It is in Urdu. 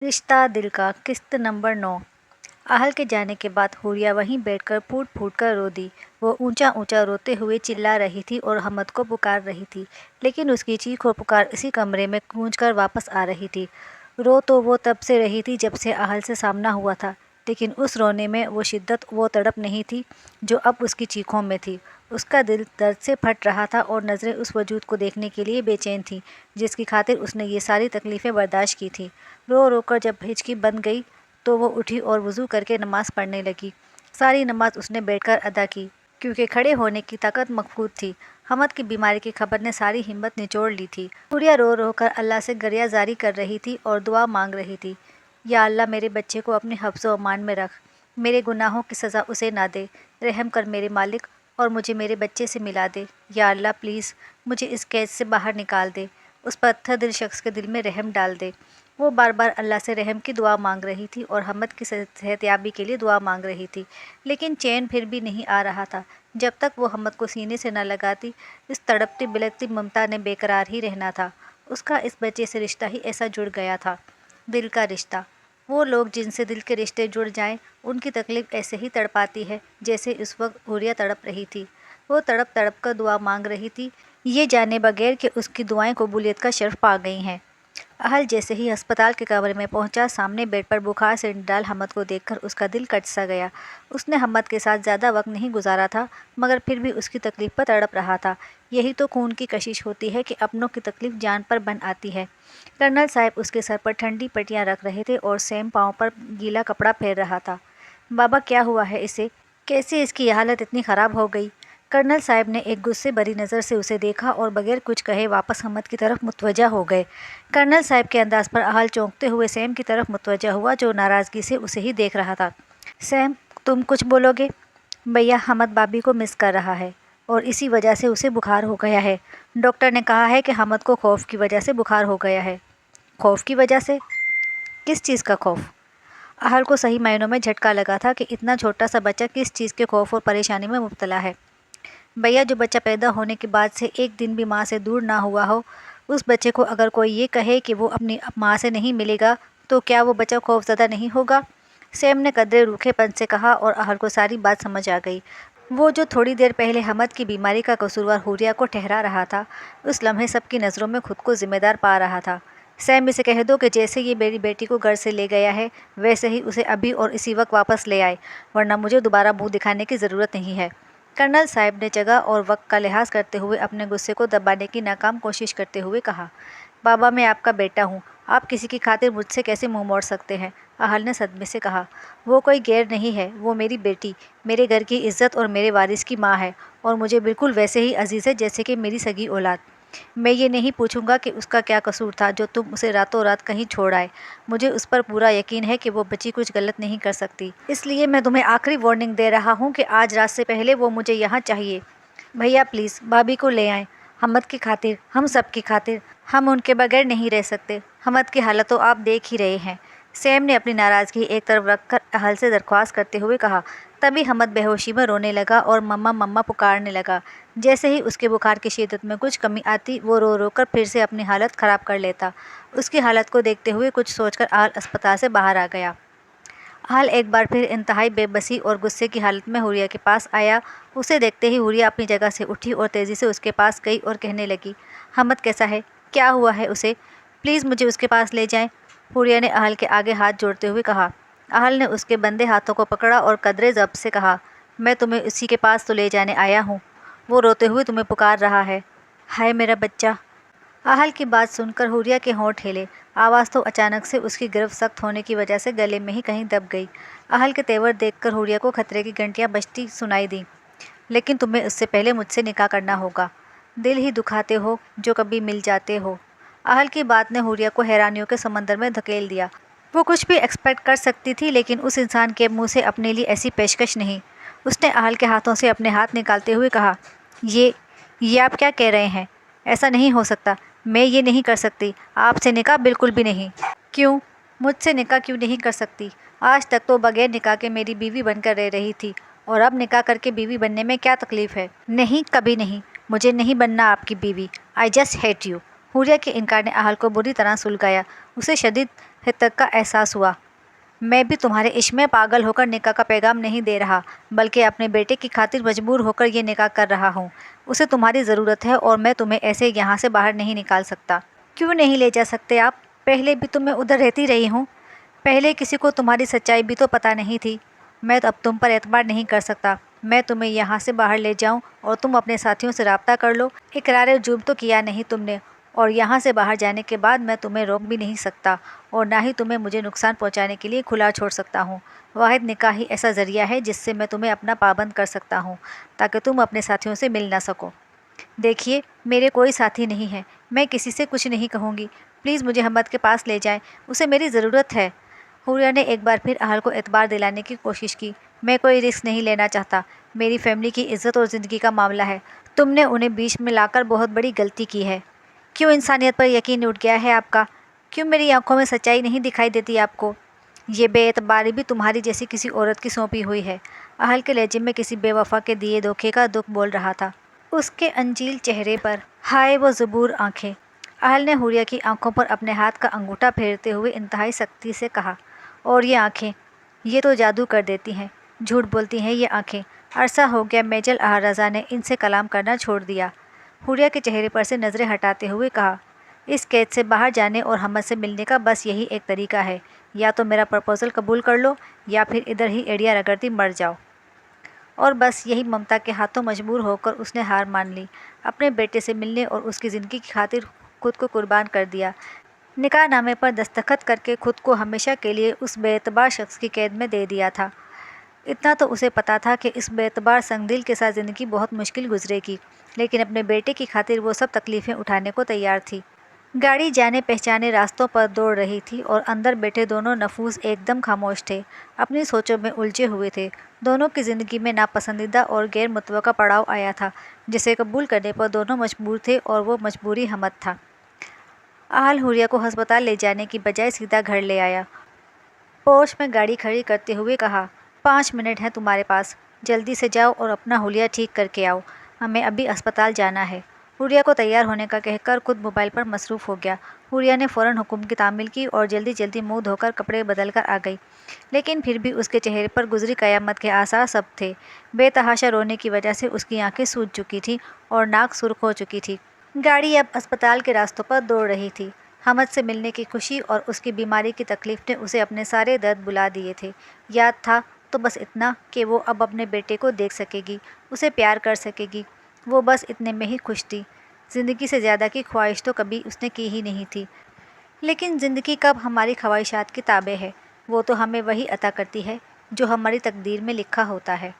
رشتہ دل کا قسط نمبر 9۔ اہل کے جانے کے بعد حوریہ وہیں بیٹھ کر پھوٹ پھوٹ کر رو دی۔ وہ اونچا اونچا روتے ہوئے چلا رہی تھی اور حمد کو پکار رہی تھی، لیکن اس کی چیخ و پکار اسی کمرے میں گونج کر واپس آ رہی تھی۔ رو تو وہ تب سے رہی تھی جب سے اہل سے سامنا ہوا تھا، لیکن اس رونے میں وہ شدت، وہ تڑپ نہیں تھی جو اب اس کی چیخوں میں تھی۔ اس کا دل درد سے پھٹ رہا تھا اور نظریں اس وجود کو دیکھنے کے لیے بے چین تھیں جس کی خاطر اس نے یہ ساری تکلیفیں برداشت کی تھیں۔ رو رو کر جب ہچکی بند گئی تو وہ اٹھی اور وضو کر کے نماز پڑھنے لگی۔ ساری نماز اس نے بیٹھ کر ادا کی، کیونکہ کھڑے ہونے کی طاقت مفقود تھی۔ حمد کی بیماری کی خبر نے ساری ہمت نچوڑ لی تھی۔ حوریہ رو رو کر اللہ سے گریہ زاری کر رہی تھی اور دعا مانگ رہی تھی، یا اللہ میرے بچے کو اپنے حفظ و امان میں رکھ، میرے گناہوں کی سزا اسے نہ دے، رحم کر میرے مالک اور مجھے میرے بچے سے ملا دے، یا اللہ پلیز مجھے اس قید سے باہر نکال دے، اس پتھر دل شخص کے دل میں رحم ڈال دے۔ وہ بار بار اللہ سے رحم کی دعا مانگ رہی تھی اور حمد کی صحت یابی کے لیے دعا مانگ رہی تھی، لیکن چین پھر بھی نہیں آ رہا تھا۔ جب تک وہ حمد کو سینے سے نہ لگاتی، اس تڑپتی بلکتی ممتا نے بے قرار ہی رہنا تھا۔ اس کا اس بچے سے رشتہ ہی ایسا جڑ گیا تھا، دل کا رشتہ۔ وہ لوگ جن سے دل کے رشتے جڑ جائیں، ان کی تکلیف ایسے ہی تڑپاتی ہے جیسے اس وقت حوریہ تڑپ رہی تھی۔ وہ تڑپ تڑپ کر دعا مانگ رہی تھی، یہ جانے بغیر کہ اس کی دعائیں قبولیت کا شرف پا گئی ہیں۔ اہل جیسے ہی ہسپتال کے کمرے میں پہنچا، سامنے بیڈ پر بخار سے نڈال حمد کو دیکھ کر اس کا دل کٹ سا گیا۔ اس نے حمد کے ساتھ زیادہ وقت نہیں گزارا تھا، مگر پھر بھی اس کی تکلیف پر تڑپ رہا تھا۔ یہی تو خون کی کشش ہوتی ہے کہ اپنوں کی تکلیف جان پر بن آتی ہے۔ کرنل صاحب اس کے سر پر ٹھنڈی پٹیاں رکھ رہے تھے اور سیم پاؤں پر گیلا کپڑا پھیر رہا تھا۔ بابا کیا ہوا ہے اسے؟ کیسے اس کی حالت اتنی خراب ہو گئی؟ کرنل صاحب نے ایک غصے بھری نظر سے اسے دیکھا اور بغیر کچھ کہے واپس حمد کی طرف متوجہ ہو گئے۔ کرنل صاحب کے انداز پر اہل چونکتے ہوئے سیم کی طرف متوجہ ہوا جو ناراضگی سے اسے ہی دیکھ رہا تھا۔ سیم، تم کچھ بولو گے؟ بھیا، حمد بابی کو مس کر رہا ہے اور اسی وجہ سے اسے بخار ہو گیا ہے۔ ڈاکٹر نے کہا ہے کہ حمد کو خوف کی وجہ سے بخار ہو گیا ہے۔ خوف کی وجہ سے؟ کس چیز کا خوف؟ اہل کو صحیح معنوں میں جھٹکا لگا تھا کہ اتنا چھوٹا سا بچہ کس چیز کے خوف اور پریشانی میں مبتلا ہے۔ بھیا، جو بچہ پیدا ہونے کے بعد سے ایک دن بھی ماں سے دور نہ ہوا ہو، اس بچے کو اگر کوئی یہ کہے کہ وہ اپنی ماں سے نہیں ملے گا تو کیا وہ بچہ خوف زدہ نہیں ہوگا؟ سیم نے قدرے روکھے پن سے کہا اور اہل کو ساری بات سمجھ آ گئی۔ وہ جو تھوڑی دیر پہلے حمد کی بیماری کا قصوروار حوریہ کو ٹھہرا رہا تھا، اس لمحے سب کی نظروں میں خود کو ذمہ دار پا رہا تھا۔ سیم، اسے کہہ دو کہ جیسے یہ میری بیٹی کو گھر سے لے گیا ہے ویسے ہی اسے ابھی اور اسی وقت واپس لے آئے، ورنہ مجھے دوبارہ منہ دکھانے کی ضرورت نہیں ہے۔ کرنل صاحب نے جگہ اور وقت کا لحاظ کرتے ہوئے اپنے غصے کو دبانے کی ناکام کوشش کرتے ہوئے کہا، بابا میں آپ کا بیٹا ہوں، آپ کسی کی خاطر مجھ سے کیسے منہ موڑ سکتے ہیں؟ اہل نے صدمے سے کہا، وہ کوئی غیر نہیں ہے، وہ میری بیٹی، میرے گھر کی عزت اور میرے وارث کی ماں ہے، اور مجھے بالکل ویسے ہی عزیز ہے جیسے کہ میری سگی اولاد۔ میں یہ نہیں پوچھوں گا کہ اس کا کیا قصور تھا جو تم اسے راتوں رات کہیں چھوڑ آئے۔ مجھے اس پر پورا یقین ہے کہ وہ بچی کچھ غلط نہیں کر سکتی، اس لیے میں تمہیں آخری وارننگ دے رہا ہوں کہ آج رات سے پہلے وہ مجھے یہاں چاہیے۔ بھیا پلیز بابی کو لے آئیں، حمد کی خاطر، ہم سب کی خاطر، ہم ان کے بغیر نہیں رہ سکتے۔ حمد کی حالت تو آپ دیکھ ہی رہے ہیں۔ سیم نے اپنی ناراضگی ایک طرف رکھ کر اہل سے درخواست کرتے ہوئے کہا۔ تبھی حمد بے ہوشی میں رونے لگا اور مما مما پکارنے لگا۔ جیسے ہی اس کے بخار کی شدت میں کچھ کمی آتی، وہ رو رو کر پھر سے اپنی حالت خراب کر لیتا۔ اس کی حالت کو دیکھتے ہوئے کچھ سوچ کر اہل اسپتال سے باہر آ گیا۔ اہل ایک بار پھر انتہائی بے بسی اور غصے کی حالت میں حوریہ کے پاس آیا۔ اسے دیکھتے ہی حوریہ اپنی جگہ سے اٹھی اور تیزی سے اس کے پاس گئی اور کہنے لگی، حمد کیسا ہے؟ کیا ہوا ہے اسے؟ پلیز مجھے اس کے پاس لے جائیں۔ حوریہ نے اہل کے آگے ہاتھ جوڑتے ہوئے کہا۔ اہل نے اس کے بندھے ہاتھوں کو پکڑا اور قدرے ضبط سے کہا، میں تمہیں اسی کے پاس تو لے جانے آیا ہوں، وہ روتے ہوئے تمہیں پکار رہا ہے۔ ہائے میرا بچہ! اہل کی بات سن کر حوریہ کے ہونٹ ہلے۔ آواز تو اچانک سے اس کی گرفت سخت ہونے کی وجہ سے گلے میں ہی کہیں دب گئی۔ اہل کے تیور دیکھ کر حوریہ کو خطرے کی گھنٹیاں بجتی سنائی دیں، لیکن تمہیں اس سے پہلے مجھ سے نکاح کرنا ہوگا۔ دل ہی دکھاتے ہو جو کبھی مل جاتے ہو۔ اہل کی بات نے حوریہ کو حیرانیوں کے سمندر میں دھکیل دیا۔ وہ کچھ بھی ایکسپیکٹ کر سکتی تھی، لیکن اس انسان کے منہ سے اپنے لیے ایسی پیشکش نہیں۔ اس نے اہل کے ہاتھوں سے اپنے ہاتھ نکالتے ہوئے کہا، یہ آپ کیا کہہ رہے ہیں؟ ایسا نہیں ہو سکتا، میں یہ نہیں کر سکتی، آپ سے نکاح بالکل بھی نہیں۔ کیوں؟ مجھ سے نکاح کیوں نہیں کر سکتی؟ آج تک تو بغیر نکاح کے میری بیوی بن کر رہ رہی تھی، اور اب نکاح کر کے بیوی بننے میں کیا تکلیف ہے؟ نہیں، کبھی نہیں، مجھے نہیں بننا آپ کی بیوی۔ I just hate you. Hooria کے انکار نے اہل کو بری طرح سلگایا۔ اسے شدید حدت کا احساس ہوا۔ میں بھی تمہارے عشق میں پاگل ہو کر نکاح کا پیغام نہیں دے رہا، بلکہ اپنے بیٹے کی خاطر مجبور ہو کر یہ نکاح کر رہا ہوں۔ اسے تمہاری ضرورت ہے اور میں تمہیں ایسے یہاں سے باہر نہیں نکال سکتا۔ کیوں نہیں لے جا سکتے آپ؟ پہلے بھی تو میں ادھر رہتی رہی ہوں۔ پہلے کسی کو تمہاری سچائی بھی تو پتہ نہیں تھی۔ میں اب تم پر اعتبار نہیں کر سکتا۔ میں تمہیں یہاں سے باہر لے جاؤں اور تم اپنے ساتھیوں سے رابطہ کر لو۔ اقرار جرم تو کیا نہیں تم نے، اور یہاں سے باہر جانے کے بعد میں تمہیں روک بھی نہیں سکتا اور نہ ہی تمہیں مجھے نقصان پہنچانے کے لیے کھلا چھوڑ سکتا ہوں۔ واحد نکاح ہی ایسا ذریعہ ہے جس سے میں تمہیں اپنا پابند کر سکتا ہوں تاکہ تم اپنے ساتھیوں سے مل نہ سکو۔ دیکھیے، میرے کوئی ساتھی نہیں ہے، میں کسی سے کچھ نہیں کہوں گی۔ پلیز مجھے حمد کے پاس لے جائیں، اسے میری ضرورت ہے۔ حوریہ نے ایک بار پھر اہل کو اعتبار دلانے کی کوشش کی۔ میں کوئی رسک نہیں لینا چاہتا، میری فیملی کی عزت اور زندگی کا معاملہ ہے۔ تم نے انہیں بیچ میں لا کر بہت بڑی غلطی کی ہے۔ کیوں انسانیت پر یقین اٹھ گیا ہے آپ کا؟ کیوں میری آنکھوں میں سچائی نہیں دکھائی دیتی آپ کو؟ یہ بے اعتباری بھی تمہاری جیسی کسی عورت کی سونپی ہوئی ہے۔ اہل کے لہجے میں کسی بے وفا کے دیے دھوکے کا دکھ بول رہا تھا۔ اس کے انجیل چہرے پر ہائے وہ زبور آنکھیں۔ اہل نے حوریہ کی آنکھوں پر اپنے ہاتھ کا انگوٹھا پھیرتے ہوئے انتہائی سختی سے کہا، اور یہ آنکھیں، یہ تو جادو کر دیتی ہیں، جھوٹ بولتی ہیں یہ آنکھیں۔ عرصہ ہو گیا میجر اہل رضا نے ان سے کلام کرنا چھوڑ دیا۔ حوریہ کے چہرے پر سے نظریں ہٹاتے ہوئے کہا، اس قید سے باہر جانے اور حمد سے ملنے کا بس یہی ایک طریقہ ہے، یا تو میرا پرپوزل قبول کر لو یا پھر ادھر ہی ایڑیاں رگڑتی مر جاؤ۔ اور بس یہی ممتا کے ہاتھوں مجبور ہو کر اس نے ہار مان لی، اپنے بیٹے سے ملنے اور اس کی زندگی کی خاطر خود کو قربان کر دیا۔ نکاح نامے پر دستخط کر کے خود کو ہمیشہ کے لیے اس بے اعتبار شخص کی قید میں دے دیا تھا۔ اتنا تو اسے پتا تھا کہ اس بے اعتبار سنگ دل کے ساتھ زندگی بہت مشکل گزرے گی، لیکن اپنے بیٹے کی خاطر وہ سب تکلیفیں اٹھانے کو تیار تھی۔ گاڑی جانے پہچانے راستوں پر دوڑ رہی تھی اور اندر بیٹھے دونوں نفوس ایک دم خاموش تھے، اپنی سوچوں میں الجھے ہوئے تھے۔ دونوں کی زندگی میں ناپسندیدہ اور غیر متوقع پڑاؤ آیا تھا جسے قبول کرنے پر دونوں مجبور تھے، اور وہ مجبوری حمد تھا۔ اہل حوریہ کو ہسپتال لے جانے کی بجائے سیدھا گھر لے آیا۔ پورچ میں گاڑی کھڑی کرتے ہوئے کہا، 5 منٹ ہیں تمہارے پاس، جلدی سے جاؤ اور اپنا حولیہ ٹھیک کر کے آؤ، ہمیں ابھی اسپتال جانا ہے۔ حوریہ کو تیار ہونے کا کہہ کر خود موبائل پر مصروف ہو گیا۔ حوریہ نے فوراً حکم کی تعمیل کی اور جلدی جلدی منہ دھو کر کپڑے بدل کر آ گئی، لیکن پھر بھی اس کے چہرے پر گزری قیامت کے آثار سب تھے۔ بے تحاشا رونے کی وجہ سے اس کی آنکھیں سوج چکی تھیں اور ناک سرخ ہو چکی تھی۔ گاڑی اب اسپتال کے راستوں پر دوڑ رہی تھی۔ حمد سے ملنے کی خوشی اور اس کی بیماری کی تکلیف نے اسے اپنے سارے درد بھلا دیے تھے۔ یاد تھا تو بس اتنا کہ وہ اب اپنے بیٹے کو دیکھ سکے گی، اسے پیار کر سکے گی، وہ بس اتنے میں ہی خوش تھی۔ زندگی سے زیادہ کی خواہش تو کبھی اس نے کی ہی نہیں تھی۔ لیکن زندگی کب ہماری خواہشات کی تابع ہے؟ وہ تو ہمیں وہی عطا کرتی ہے جو ہماری تقدیر میں لکھا ہوتا ہے۔